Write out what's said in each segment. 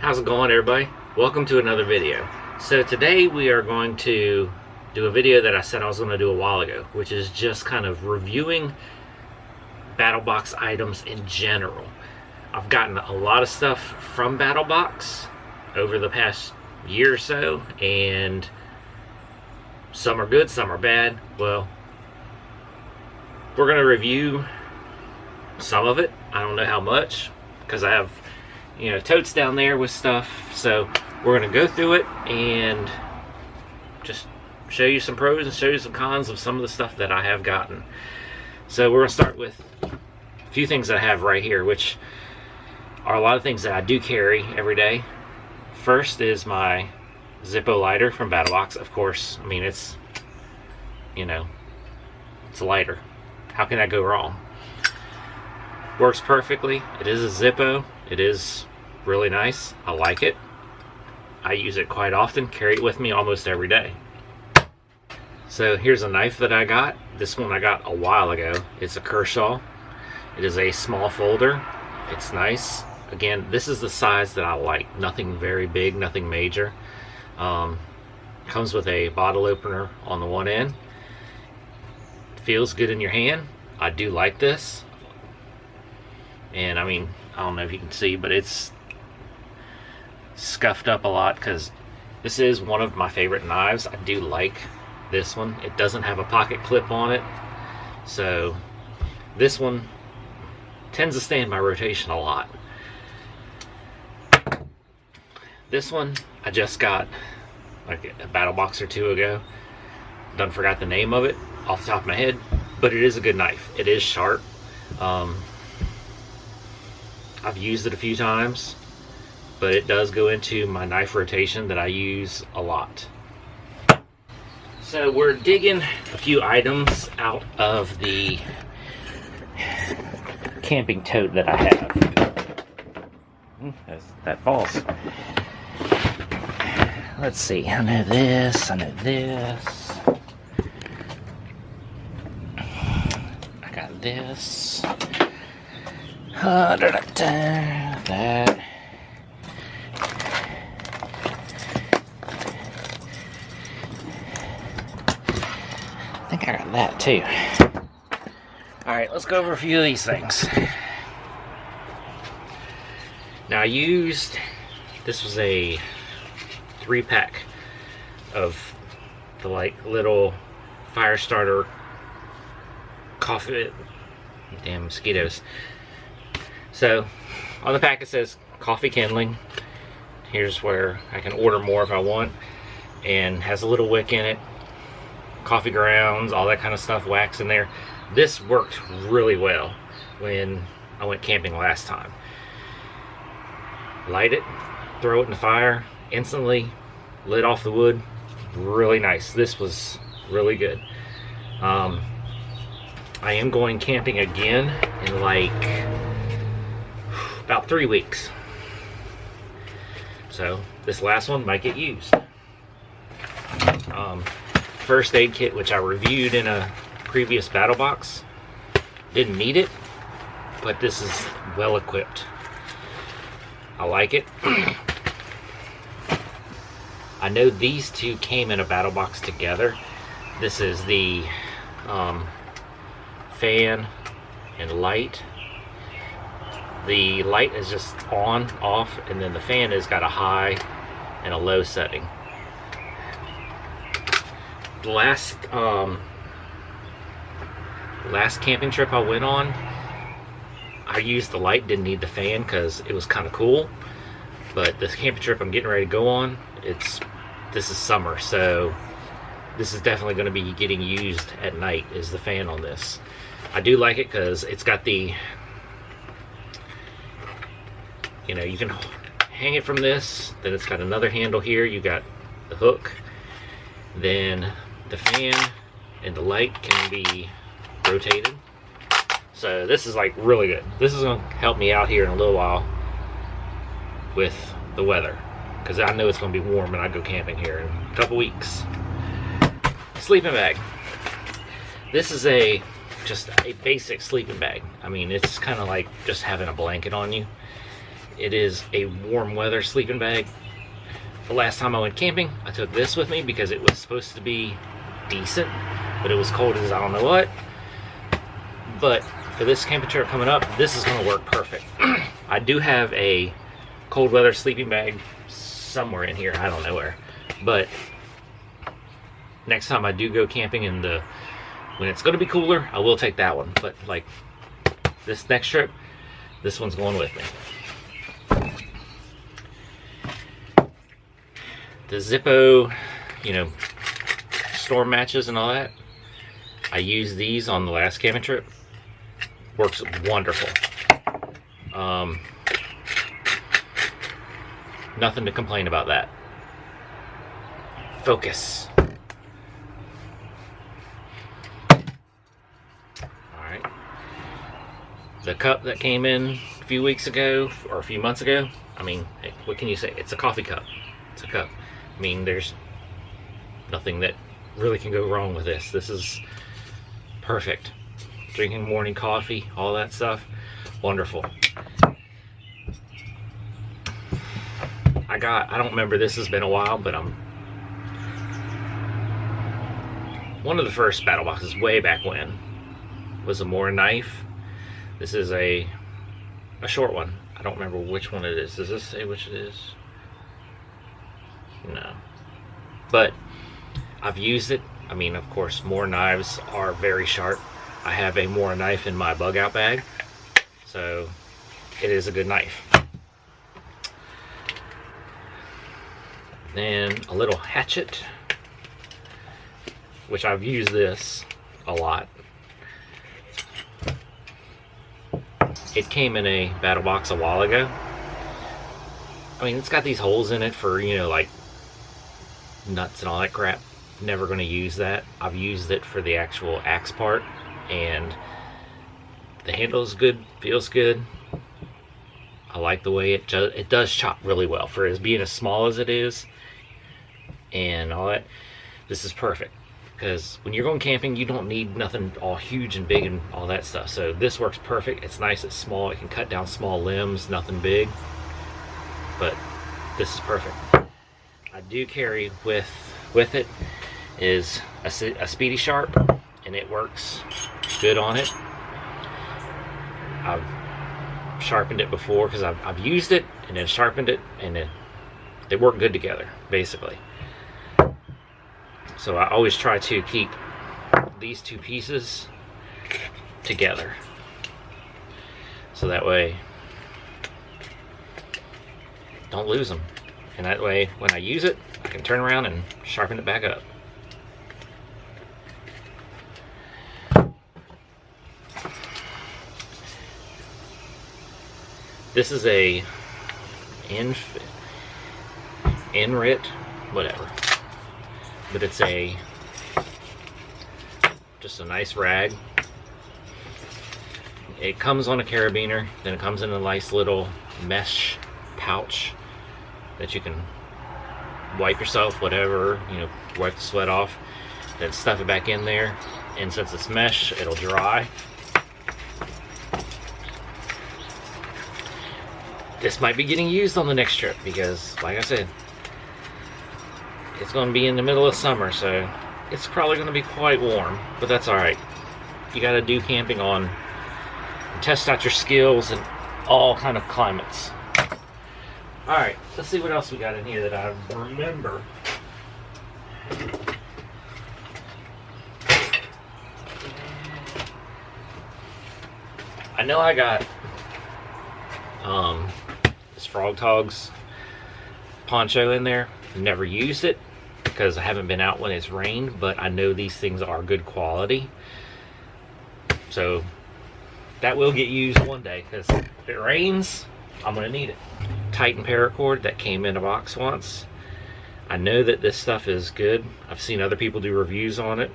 How's it going, everybody? Welcome to another video. So today we are going to do a video that I said I was going to do a while ago, which is just kind of reviewing Battlbox items in general. I've gotten a lot of stuff from Battlbox over the past year or so, and some are good, some are bad. Well, we're going to review some of it. I don't know how much, because I have, you know, totes down there with stuff. So we're going to go through it and just show you some pros and show you some cons of some of the stuff that I have gotten. So we're going to start with a few things that I have right here, which are a lot of things that I do carry every day. First is my Zippo lighter from Battlbox. Of course, I mean, it's, you know, it's a lighter. How can that go wrong? Works perfectly. It is a Zippo. It is really nice. I like it. I use it quite often. Carry it with me almost every day. So here's a knife that I got. This one I got a while ago. It's a Kershaw. It is a small folder. It's nice. Again, this is the size that I like. Nothing very big, nothing major. Comes with a bottle opener on the one end. Feels good in your hand. I do like this. And I mean, I don't know if you can see, but it's scuffed up a lot because this is one of my favorite knives. I do like this one. It doesn't have a pocket clip on it, so this one tends to stay in my rotation a lot. This one I just got like a Battlbox or two ago. Done forgot the name of it off the top of my head, but it is a good knife. It is sharp. I've used it a few times, but it does go into my knife rotation that I use a lot. So we're digging a few items out of the camping tote that I have. That falls. Let's see, I know this, I know this. I got this. That. I think I got that too. Alright, let's go over a few of these things. Now I used, this was a 3-pack of the like little fire starter coffee, damn mosquitoes. So on the pack it says coffee kindling. Here's where I can order more if I want, and has a little wick in it, coffee grounds, all that kind of stuff, wax in there. This worked really well when I went camping last time. Light it, throw it in the fire, instantly lit off the wood. Really nice. This was really good. I am going camping again in like about 3 weeks. So this last one might get used. First aid kit, which I reviewed in a previous Battlbox. Didn't need it, but this is well equipped. I like it. I know these two came in a Battlbox together. This is the fan and light. The light is just on, off, and then the fan has got a high and a low setting. The last camping trip I went on, I used the light, didn't need the fan because it was kind of cool. But this camping trip I'm getting ready to go on, this is summer, so this is definitely going to be getting used at night, is the fan on this. I do like it because it's got the, you know, you can hang it from this, then it's got another handle here, you got the hook, then the fan and the light can be rotated. So this is like really good. This is going to help me out here in a little while with the weather, because I know it's going to be warm when I go camping here in a couple weeks. Sleeping bag. This is just a basic sleeping bag. I mean, it's kind of like just having a blanket on you. It is a warm weather sleeping bag. The last time I went camping, I took this with me because it was supposed to be decent, but it was cold as I don't know what. But for this camping trip coming up, this is going to work perfect. I do have a cold weather sleeping bag somewhere in here, I don't know where, but next time I do go camping when it's going to be cooler, I will take that one. But like this next trip, this one's going with me. The Zippo, you know, storm matches and all that, I used these on the last camping trip. Works wonderful. Nothing to complain about that. Focus. Alright. The cup that came in a few weeks ago, or a few months ago, I mean, what can you say? It's a coffee cup. It's a cup. I mean, there's nothing that really can go wrong with this. This is perfect. Drinking morning coffee, all that stuff, wonderful. I don't remember, this has been a while, but one of the first battle boxes way back when was a Moore knife. This is a short one. I don't remember which one it is. Does this say which it is? No. But I've used it. I mean, of course, Moore knives are very sharp. I have a Moore knife in my bug out bag, so it is a good knife. Then a little hatchet, which I've used this a lot. It came in a battle box a while ago. I mean, it's got these holes in it for, you know, like nuts and all that crap. Never going to use that. I've used it for the actual axe part, and the handle is good, feels good. I like the way it does chop really well for as being as small as it is and all that. This is perfect because when you're going camping, you don't need nothing all huge and big and all that stuff. So this works perfect. It's nice, it's small, it can cut down small limbs, nothing big, but this is perfect. I do carry with it is a Speedy Sharp, and it works good on it. I've sharpened it before because I've used it and then sharpened it, and they work good together basically. So I always try to keep these two pieces together, so that way don't lose them, and that way when I use it I can turn around and sharpen it back up. This is a Inrit, whatever, but it's just a nice rag. It comes on a carabiner, then it comes in a nice little mesh pouch that you can wipe yourself, whatever, you know, wipe the sweat off, then stuff it back in there, and since it's mesh, it'll dry. This might be getting used on the next trip because, like I said, it's going to be in the middle of summer, so it's probably going to be quite warm, but that's alright. You got to do camping on, test out your skills in all kind of climates. Alright, let's see what else we got in here that I remember. I know I got this Frog Togs poncho in there. Never used it because I haven't been out when it's rained, but I know these things are good quality, so that will get used one day because if it rains, I'm gonna need it. Titan paracord that came in a box once. I know that this stuff is good. I've seen other people do reviews on it,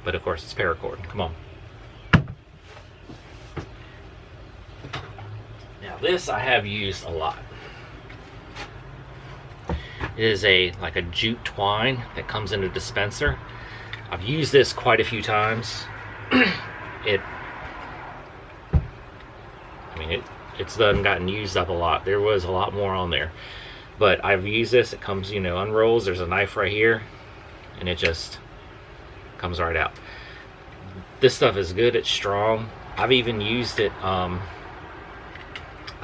but of course it's paracord. Come on. Now this I have used a lot. It is like a jute twine that comes in a dispenser. I've used this quite a few times. It it's done gotten used up a lot. There was a lot more on there, but I've used this. It comes, you know, unrolls. There's a knife right here, and it just comes right out. This stuff is good. It's strong. I've even used it, I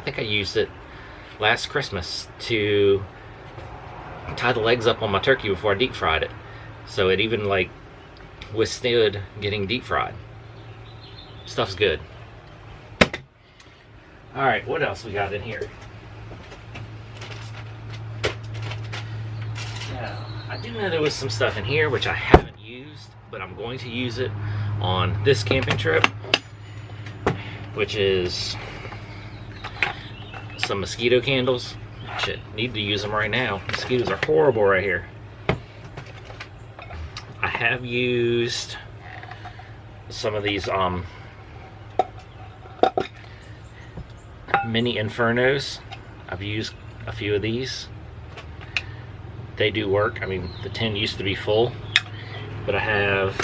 think I used it last Christmas to tie the legs up on my turkey before I deep fried it, so it even like withstood getting deep fried. Stuff's good. All right, what else we got in here? Now, I do know there was some stuff in here which I haven't used, but I'm going to use it on this camping trip, which is some mosquito candles. Shit, need to use them right now. Mosquitoes are horrible right here. I have used some of these mini infernos. I've used a few of these. They do work. I mean, the tin used to be full, but I have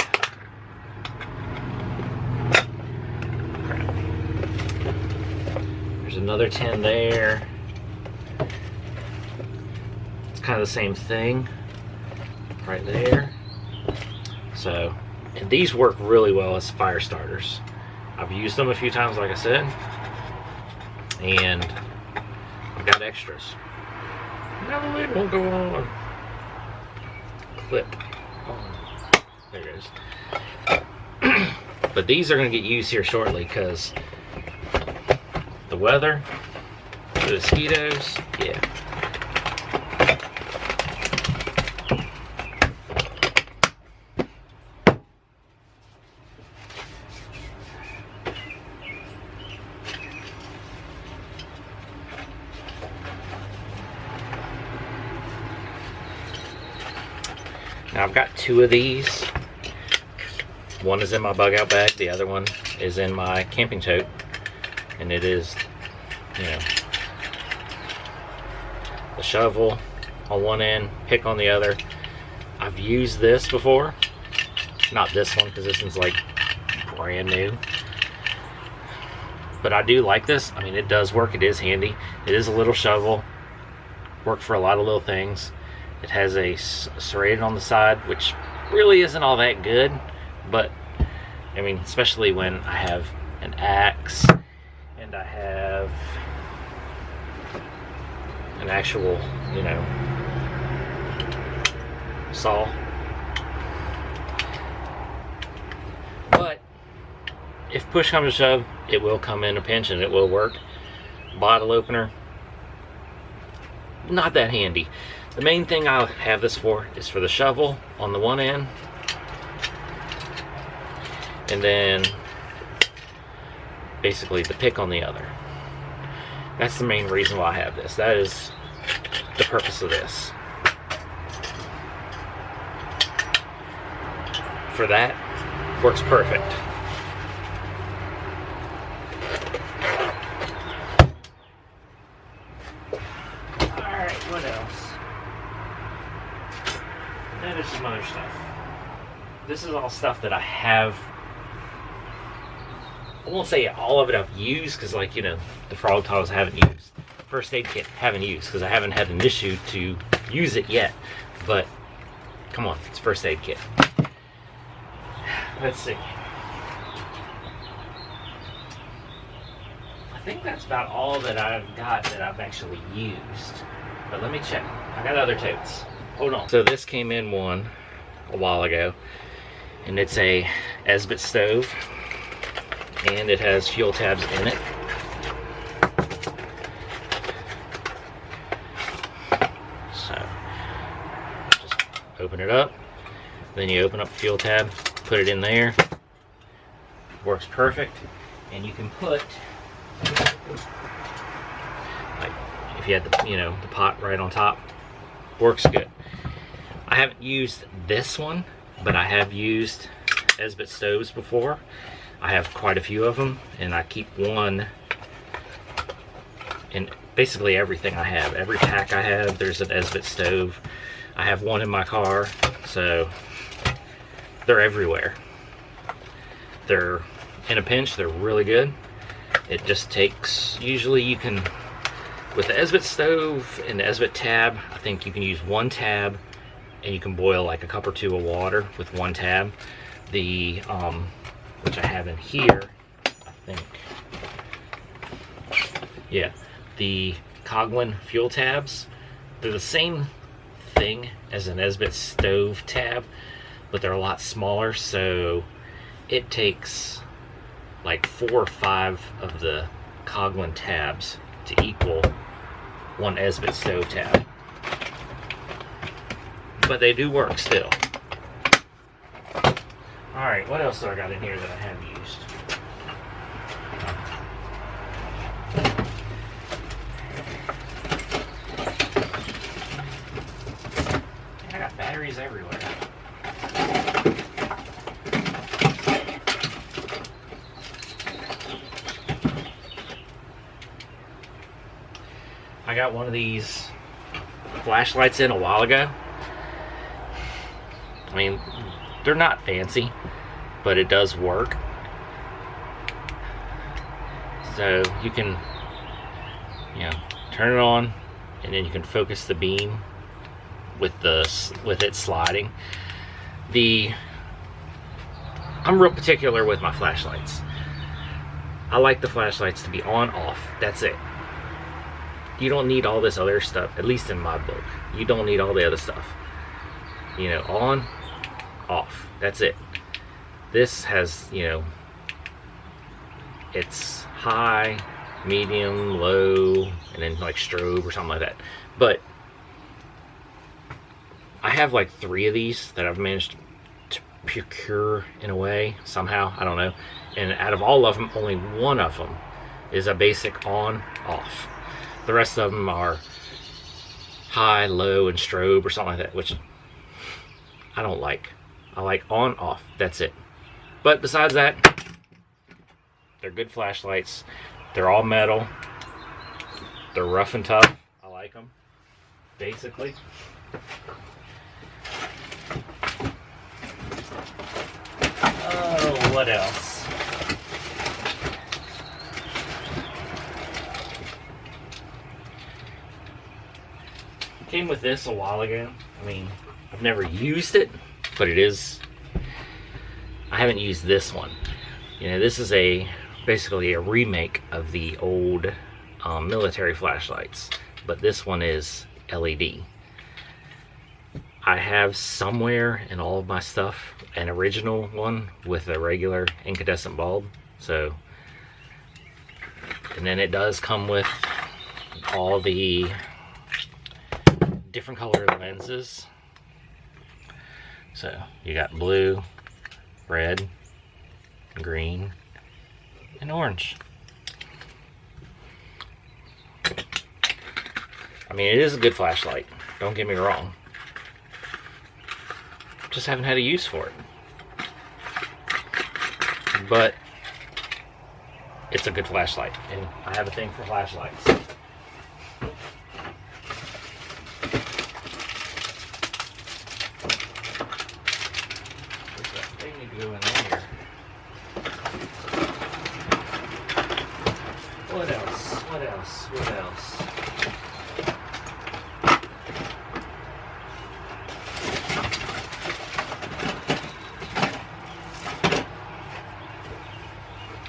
there's another tin there. It's kind of the same thing right there. So, and these work really well as fire starters. I've used them a few times, like I said, and I've got extras. No, it won't go on. Clip. Oh, there it is. But these are going to get used here shortly because the weather, the mosquitoes, yeah. Now I've got two of these. One is in my bug out bag, the other one is in my camping tote. And it is, you know, the shovel on one end, pick on the other. I've used this before. Not this one, because this one's like brand new. But I do like this. I mean, it does work, it is handy. It is a little shovel. Worked for a lot of little things. It has a serrated on the side, which really isn't all that good, but I mean, especially when I have an axe and I have an actual, you know, saw. But if push comes to shove, it will come in a pinch and it will work. Bottle opener, not that handy. The main thing I'll have this for is for the shovel on the one end, and then basically the pick on the other. That's the main reason why I have this. That is the purpose of this. For that, works perfect. Alright, what else? And there's some other stuff. This is all stuff that I have. I won't say all of it I've used, because, like, you know, the frog togs I haven't used. First aid kit haven't used, because I haven't had an issue to use it yet. But, come on, it's first aid kit. Let's see. I think that's about all that I've got that I've actually used. But let me check. I got other totes. Hold on. So this came in one a while ago, and it's a Esbit stove, and it has fuel tabs in it. So just open it up, then you open up the fuel tab, put it in there. Works perfect, and you can put, like, if you had the, you know, the pot right on top. Works good. I haven't used this one, but I have used Esbit stoves before. I have quite a few of them, and I keep one in basically everything I have. Every pack I have, there's an Esbit stove. I have one in my car, so they're everywhere. They're in a pinch, they're really good. It just takes, usually you can, with the Esbit stove and the Esbit tab, I think you can use one tab and you can boil like a cup or two of water with one tab. The, which I have in here, I think, yeah, the Coghlan fuel tabs, they're the same thing as an Esbit stove tab, but they're a lot smaller, so it takes like 4 or 5 of the Coghlan tabs to equal one Esbit stove tab. But they do work still. Alright, what else do I got in here that I have used? I got batteries everywhere. I got one of these flashlights in a while ago. I mean, they're not fancy, but it does work. So you can, you know, turn it on, and then you can focus the beam with it sliding. I'm real particular with my flashlights. I like the flashlights to be on, off. That's it. You don't need all this other stuff, at least in my book. You don't need all the other stuff. You know, on, off. That's it. This has, you know, it's high, medium, low, and then like strobe or something like that. But I have like 3 of these that I've managed to procure in a way, somehow, I don't know. And out of all of them, only one of them is a basic on, off. The rest of them are high, low, and strobe or something like that, which I don't like. I like on, off. That's it. But besides that, they're good flashlights. They're all metal. They're rough and tough. I like them, basically. Oh, what else? Came with this a while ago. I mean, I've never used it, but it is, I haven't used this one. You know, this is basically a remake of the old military flashlights, but this one is LED. I have somewhere in all of my stuff an original one with a regular incandescent bulb. So, and then it does come with all the different color lenses. So you got blue, red, green, and orange. I mean, it is a good flashlight, don't get me wrong. Just haven't had a use for it. But it's a good flashlight, and I have a thing for flashlights. Go in there. What else? What else? What else?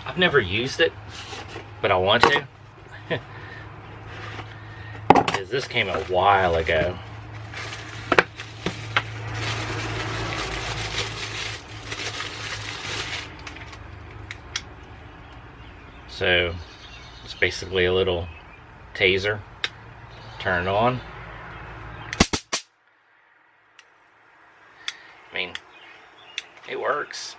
I've never used it, but I want to. Because this came a while ago. So it's basically a little taser. Turn it on. I mean, it works.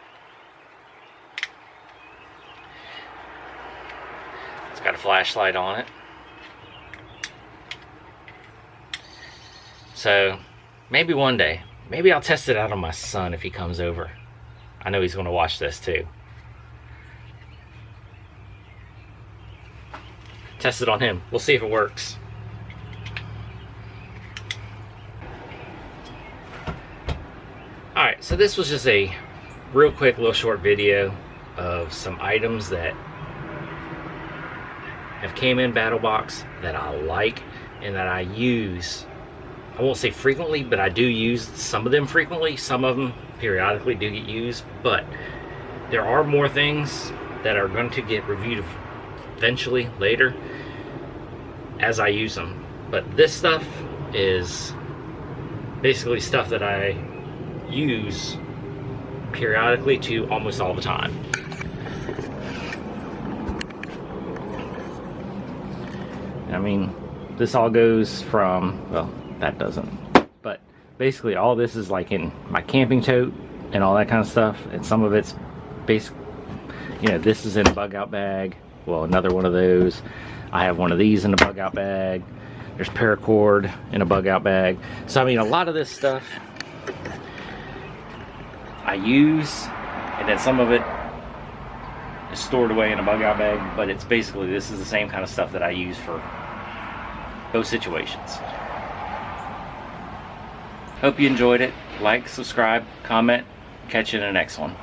It's got a flashlight on it. So maybe one day, maybe I'll test it out on my son if he comes over. I know he's going to watch this too. Test it on him. We'll see if it works. Alright, so this was just a real quick little short video of some items that have came in Battlbox that I like and that I use. I won't say frequently, but I do use some of them frequently. Some of them periodically do get used, but there are more things that are going to get reviewed eventually later as I use them. But this stuff is basically stuff that I use periodically to almost all the time. I mean, this all goes from, well, that doesn't, but basically all this is like in my camping tote and all that kind of stuff, and some of it's basic, you know, this is in a bug out bag. Well, another one of those. I have one of these in a bug out bag. There's paracord in a bug out bag. So I mean, a lot of this stuff I use, and then some of it is stored away in a bug out bag, but it's basically, this is the same kind of stuff that I use for those situations. Hope you enjoyed it. Like, subscribe, comment. Catch you in the next one.